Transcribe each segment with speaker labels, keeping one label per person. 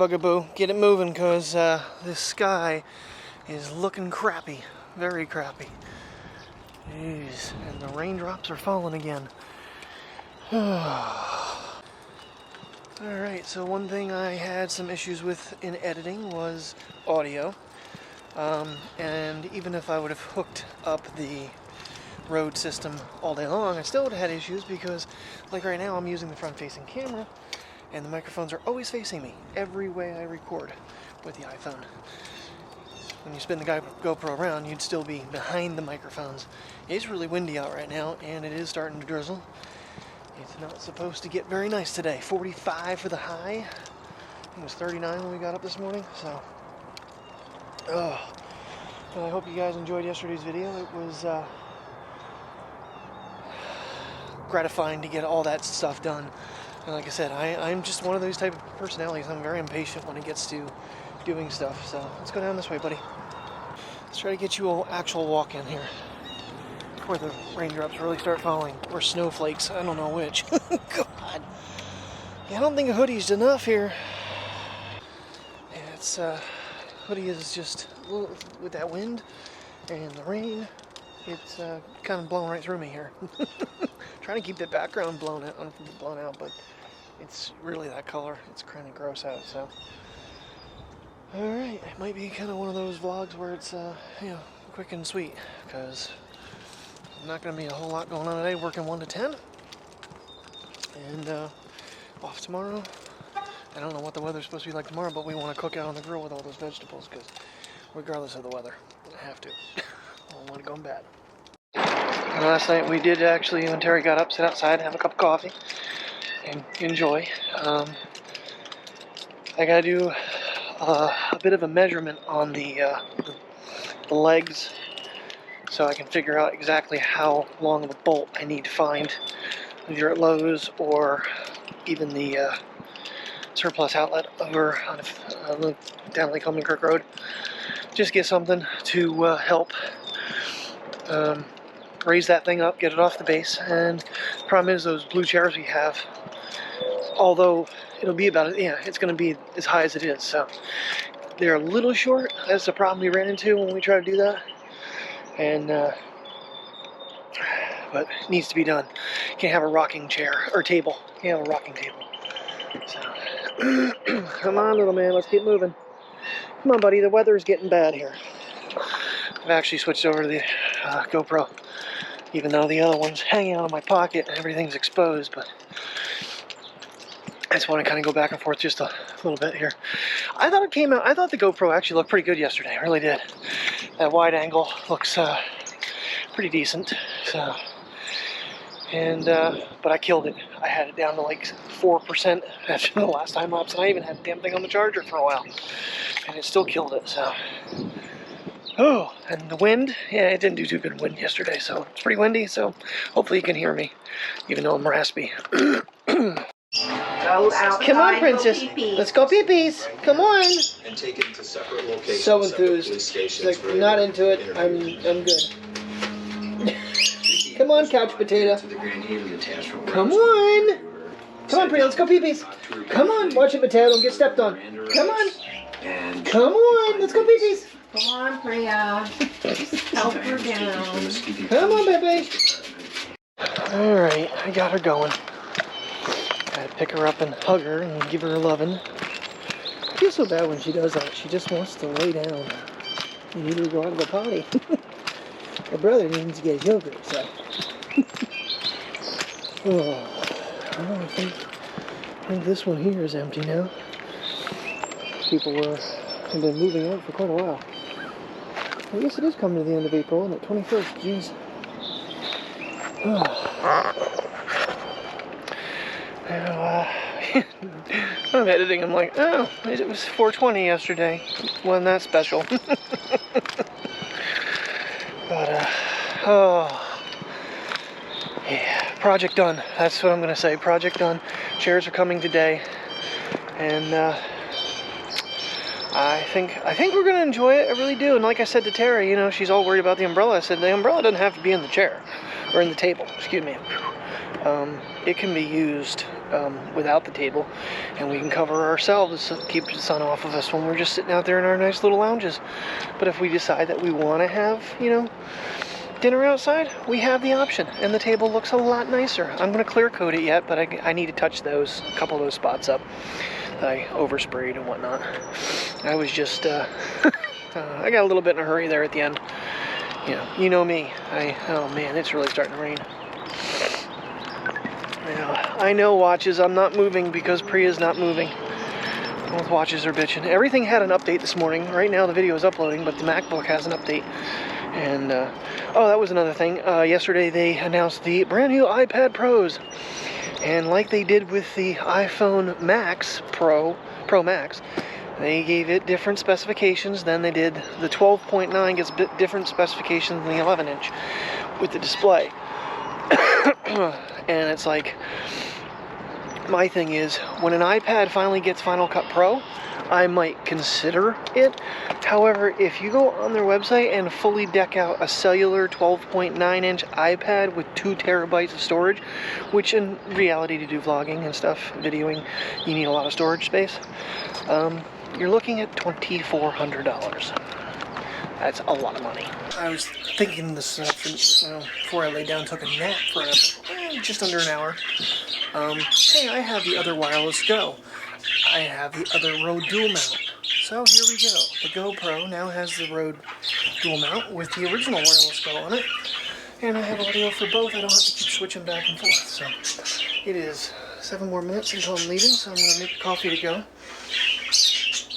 Speaker 1: bugaboo. Get it moving, because this sky is looking crappy. Very crappy. Jeez. And the raindrops are falling again. Alright, so one thing I had some issues with in editing was audio. And even if I would have hooked up the Rode system all day long, I still would have had issues because, like right now, I'm using the front-facing camera, and the microphones are always facing me every way I record with the iPhone. When you spin the GoPro around, you'd still be behind the microphones. It's really windy out right now, and it is starting to drizzle. It's not supposed to get very nice today. 45 for the high. It was 39 when we got up this morning, so... Well, I hope you guys enjoyed yesterday's video. It was gratifying to get all that stuff done. And like I said, I'm just one of those type of personalities. I'm very impatient when it gets to doing stuff. So let's go down this way, buddy. Let's try to get you an actual walk in here before the raindrops really start falling. Or snowflakes. I don't know which. God. Yeah, I don't think a hoodie's enough here. Yeah, it's hoodie is just a little, with that wind and the rain, it's kind of blowing right through me here. Trying to keep the background blown out, but it's really that color. It's kind of gross out. So, all right, it might be kind of one of those vlogs where it's you know, quick and sweet, because not going to be a whole lot going on today. Working 1 to 10, and off tomorrow. I don't know what the weather's supposed to be like tomorrow, but we want to cook out on the grill with all those vegetables, because regardless of the weather, I have to. I don't want to go in bed. And last night we did actually, when Terry got up, sit outside and have a cup of coffee and enjoy. I got to do a bit of a measurement on the legs, so I can figure out exactly how long of a bolt I need to find, either at Lowe's or even the surplus outlet over on down Lake Holman Kirk Road. Just get something to help raise that thing up, get it off the base. And the problem is those blue chairs we have, although it'll be about, yeah, it's going to be as high as it is, so they're a little short. That's the problem we ran into when we try to do that. And but it needs to be done. You can't have a rocking chair or table. You can't have a rocking table. So come on, little man, let's get moving. Come on, buddy, the weather is getting bad here. I've actually switched over to the GoPro, even though the other one's hanging out of my pocket and everything's exposed, but I just want to kind of go back and forth just a little bit here. I thought the GoPro actually looked pretty good yesterday. I really did. That wide angle looks pretty decent. So, and but I killed it. I had it down to like 4% after the last time lapse, and I even had the damn thing on the charger for a while, and it still killed it. So, oh, and the wind, yeah, it didn't do too good wind yesterday, so it's pretty windy. So hopefully you can hear me, even though I'm raspy. Come on, princess. Let's go pee-pees. Come on. And take it to separate locations. So enthused. She's like, not into it. I'm good. Come on, couch potato. Come on. Come on, Priya. Let's go pee-pees. Come on. Watch it, potato. Don't get stepped on. Come on. Come on. Let's go pee-pees.
Speaker 2: Come on, Priya. Just help her down.
Speaker 1: Come on, baby. All right. I got her going. Gotta pick her up and hug her and give her a lovin'. I feel so bad when she does that. She just wants to lay down. You need to go out and go potty. My brother needs to get his yogurt, so. Oh, I think this one here is empty now. People have been moving out for quite a while. I guess it is coming to the end of April, isn't it? 21st, jeez. I'm editing, I'm like, oh, it was 420 yesterday. Wasn't that special. But, oh, yeah, project done. That's what I'm going to say, project done. Chairs are coming today, and I think we're going to enjoy it, I really do. And like I said to Terry, you know, she's all worried about the umbrella. I said, the umbrella doesn't have to be in the chair, or in the table, excuse me. it can be used without the table, and we can cover ourselves, keep the sun off of us when we're just sitting out there in our nice little lounges. But if we decide that we want to have, you know, dinner outside, we have the option, and the table looks a lot nicer. I'm going to clear coat it yet, but I need to touch a couple of those spots up that I oversprayed and whatnot. I was just, I got a little bit in a hurry there at the end. You know me. Oh man, it's really starting to rain. Yeah, I know watches, I'm not moving because Priya's not moving. Both watches are bitching. Everything had an update this morning. Right now the video is uploading, but the MacBook has an update. And, oh, that was another thing. Yesterday they announced the brand new iPad Pros. And like they did with the iPhone Max Pro Max, they gave it different specifications than they did. The 12.9 gets a bit different specifications than the 11-inch with the display. And it's like, my thing is, when an iPad finally gets Final Cut Pro, I might consider it. However, if you go on their website and fully deck out a cellular 12.9-inch iPad with 2 terabytes of storage, which in reality to do vlogging and stuff, videoing, you need a lot of storage space, you're looking at $2,400. That's a lot of money. I was thinking this before I lay down, took a nap for just under an hour. Hey, I have the other wireless Go. I have the other Rode dual mount. So here we go. The GoPro now has the Rode dual mount with the original wireless Go on it. And I have audio for both. I don't have to keep switching back and forth. So it is 7 more minutes until I'm leaving, so I'm going to make coffee to go.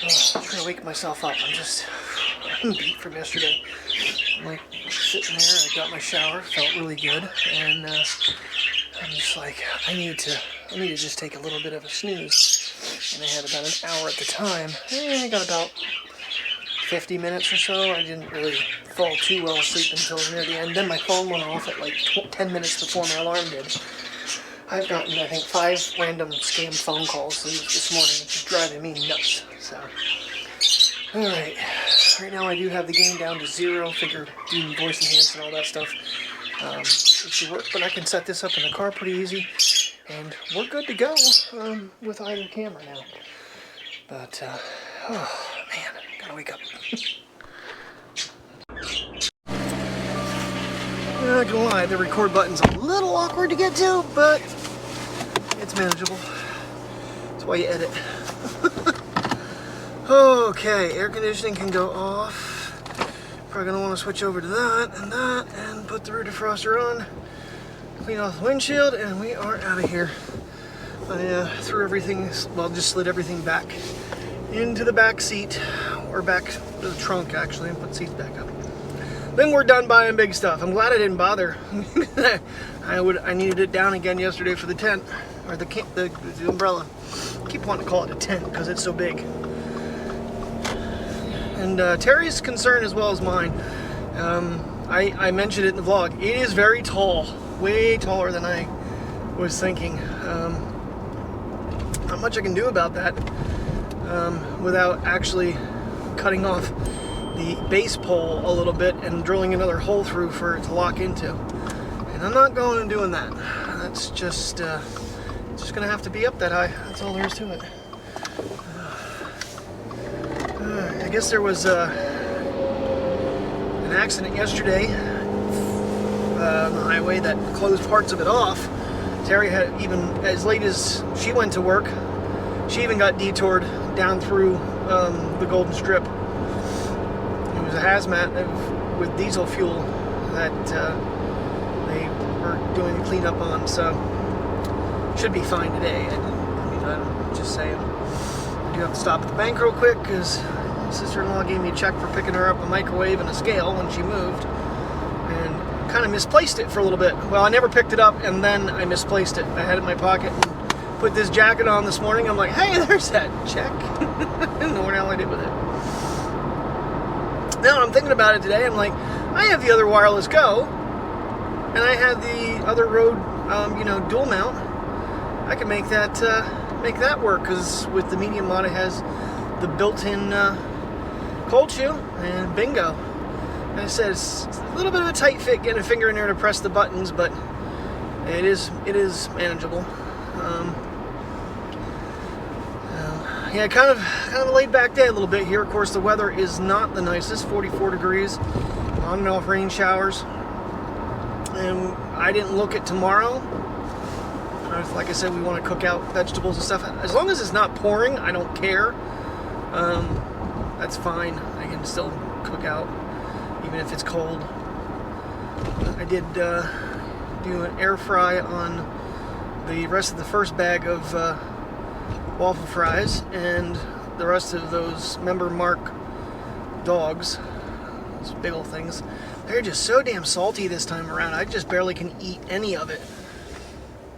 Speaker 1: I'm trying to wake myself up. I'm beat from yesterday. I'm like sitting there, I got my shower, felt really good, and I'm just like, I need to just take a little bit of a snooze. And I had about an hour at the time. I got about 50 minutes or so. I didn't really fall too well asleep until near the end. Then my phone went off at like 10 minutes before my alarm did. I've gotten, I think, 5 random scam phone calls this morning, which is driving me nuts. So, alright. Right now I do have the game down to 0. Figure doing voice enhance and all that stuff. It should work, but I can set this up in the car pretty easy. And we're good to go with either camera now. But, oh man, gotta wake up. Not gonna lie, the record button's a little awkward to get to, but it's manageable. That's why you edit. Okay, air conditioning can go off. Probably gonna want to switch over to that, and put the rear defroster on. Clean off the windshield, and we are out of here. I threw everything, well, just slid everything back into the back seat, or back to the trunk actually, and put seats back up. Then we're done buying big stuff. I'm glad I didn't bother. I needed it down again yesterday for the tent, or the umbrella. I keep wanting to call it a tent because it's so big. And Terry's concern as well as mine. I mentioned it in the vlog. It is very tall, way taller than I was thinking. Not much I can do about that without actually cutting off the base pole a little bit and drilling another hole through for it to lock into. And I'm not going and doing that. That's just gonna have to be up that high. That's all there is to it. I guess there was an accident yesterday on the highway that closed parts of it off. Terry had, even as late as she went to work, she even got detoured down through the Golden Strip. It was a hazmat with diesel fuel that they were doing the cleanup on, so should be fine today. I'm just saying. I do have to stop at the bank real quick because sister-in-law gave me a check for picking her up a microwave and a scale when she moved, and kind of misplaced it for a little bit. Well, I never picked it up, and then I misplaced it. I had it in my pocket and put this jacket on this morning. I'm like, hey, there's that check. I didn't know what the hell I did with it. Now I'm thinking about it today. I'm like, I have the other wireless Go, and I have the other Rode, dual mount. I can make that work, because with the medium mod it has the built-in cold shoe, and bingo. And I said it's a little bit of a tight fit getting a finger in there to press the buttons, but It is manageable. Yeah, kind of a laid back day a little bit here. Of course, the weather is not the nicest, 44 degrees, on and off rain showers. And I didn't look at tomorrow. Like I said, we want to cook out vegetables and stuff. As long as it's not pouring, I don't care. That's fine. I can still cook out, even if it's cold. I did do an air fry on the rest of the first bag of waffle fries, and the rest of those Member Mark dogs, those big old things. They're just so damn salty this time around. I just barely can eat any of it.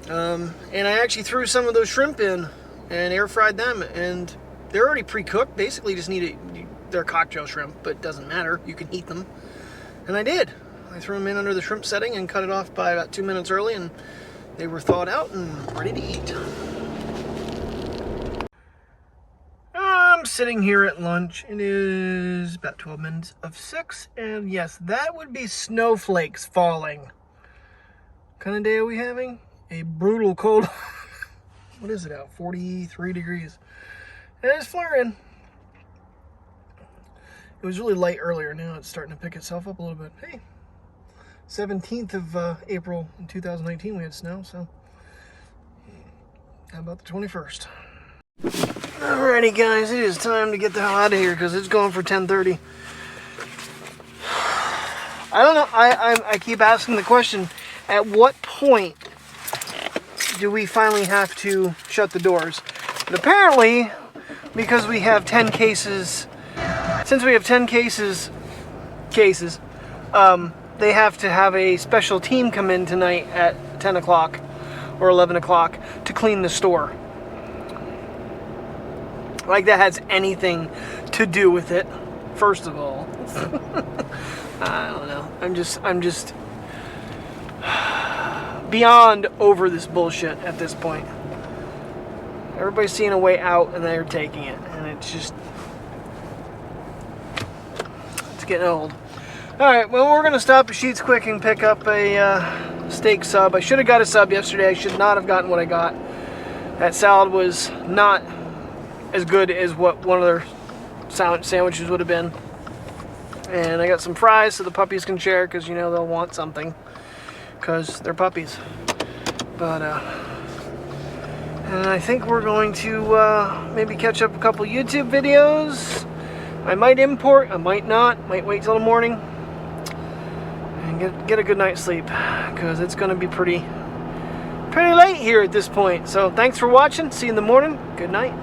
Speaker 1: And I actually threw some of those shrimp in and air fried them, and they're already pre-cooked. Basically just they're cocktail shrimp, but it doesn't matter. You can eat them. And I did. I threw them in under the shrimp setting and cut it off by about 2 minutes early, and they were thawed out and ready to eat. I'm sitting here at lunch. It is about 12 minutes of 6, and yes, that would be snowflakes falling. What kind of day are we having? A brutal cold. What is it out? 43 degrees. And it's flurrying. It was really light earlier. Now it's starting to pick itself up a little bit. Hey, 17th of April in 2019 we had snow, so how about the 21st? Alrighty guys, it is time to get the hell out of here because it's going for 10:30. I don't know, I keep asking the question, at what point do we finally have to shut the doors? But apparently, because we have 10 cases, since we have 10 cases, they have to have a special team come in tonight at 10 o'clock or 11 o'clock to clean the store. Like that has anything to do with it, first of all. I don't know. I'm just beyond over this bullshit at this point. Everybody's seeing a way out and they're taking it, and it's getting old. Alright, well, we're gonna stop at Sheets Quick and pick up a steak sub. I should have got a sub yesterday. I should not have gotten what I got. That salad was not as good as what one of their sandwiches would have been. And I got some fries so the puppies can share, because you know they'll want something because they're puppies. But and I think we're going to maybe catch up a couple YouTube videos. I might import, I might not, might wait till the morning and get a good night's sleep, because it's going to be pretty late here at this point. So thanks for watching. See you in the morning. Good night.